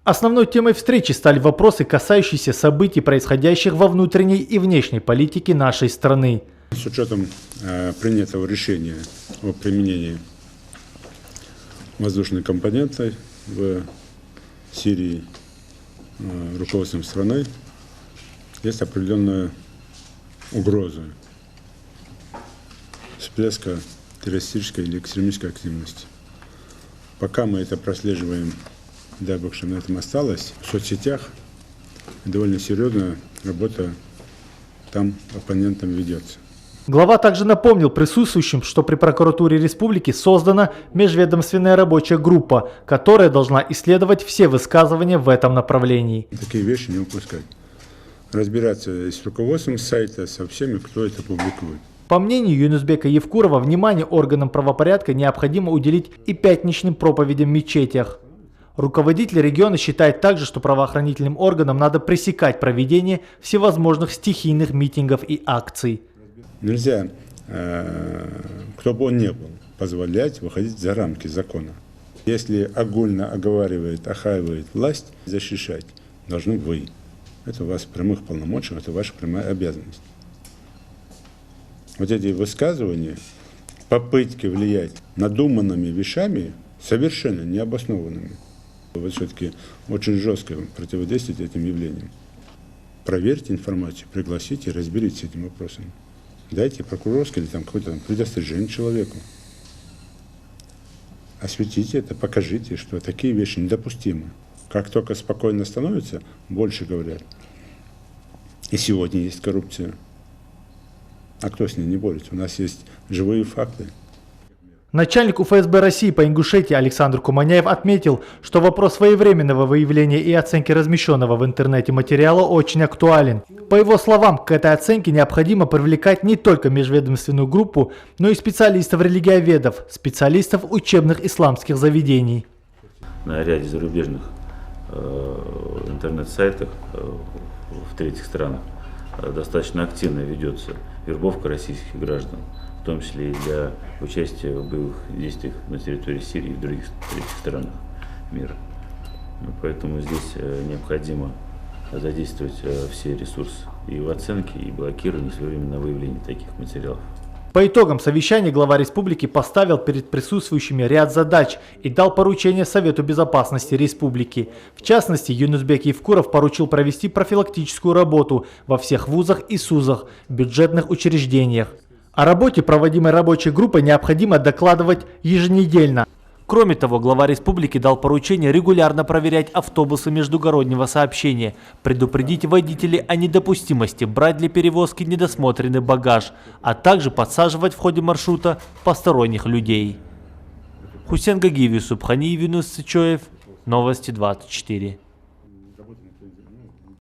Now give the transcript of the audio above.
Основной темой встречи стали вопросы, касающиеся событий, происходящих во внутренней и внешней политике нашей страны. С учетом принятого решения о применении воздушной компоненты в Сирии руководством страны, есть определенная угроза всплеска террористической или экстремистской активности. Пока мы это прослеживаем, дай бог, что на этом осталось, в соцсетях довольно серьезная работа там оппонентам ведется. Глава также напомнил присутствующим, что при прокуратуре республики создана межведомственная рабочая группа, которая должна исследовать все высказывания в этом направлении. Такие вещи не упускать. Разбираться с руководством сайта, со всеми, кто это публикует. По мнению Юнусбека Евкурова, внимание органам правопорядка необходимо уделить и пятничным проповедям в мечетях. Руководитель региона считает также, что правоохранительным органам надо пресекать проведение всевозможных стихийных митингов и акций. Нельзя, кто бы он ни был, позволять выходить за рамки закона. Если огульно оговаривает, охаивает власть, защищать должны вы. Это у вас в прямых полномочиях, это ваша прямая обязанность. Вот эти высказывания, попытки влиять надуманными вещами, совершенно необоснованными. Вы все-таки очень жестко противодействуете этим явлениям. Проверьте информацию, пригласите, разберитесь с этим вопросом. Дайте прокурорское или там какое-то предостережение человеку. Осветите это, покажите, что такие вещи недопустимы. Как только спокойно становится, больше говорят. И сегодня есть коррупция. А кто с ней не борется? У нас есть живые факты. Начальник УФСБ России по Ингушетии Александр Куманяев отметил, что вопрос своевременного выявления и оценки размещенного в интернете материала очень актуален. По его словам, к этой оценке необходимо привлекать не только межведомственную группу, но и специалистов-религиоведов, специалистов учебных исламских заведений. На ряде зарубежных интернет-сайтах в третьих странах достаточно активно ведется вербовка российских граждан, в том числе и для участия в боевых действиях на территории Сирии и в других третьих странах мира. Поэтому здесь необходимо задействовать все ресурсы и в оценке, и блокировании, и своевременное выявление таких материалов. По итогам совещания глава республики поставил перед присутствующими ряд задач и дал поручение Совету безопасности республики. В частности, Юнусбек Евкуров поручил провести профилактическую работу во всех вузах и СУЗах, бюджетных учреждениях. О работе, проводимой рабочей группой, необходимо докладывать еженедельно. Кроме того, глава республики дал поручение регулярно проверять автобусы междугороднего сообщения, предупредить водителей о недопустимости брать для перевозки недосмотренный багаж, а также подсаживать в ходе маршрута посторонних людей. Хусен Гагиев, Юсуп Ханиев, Юнус Сычоев, Новости 24.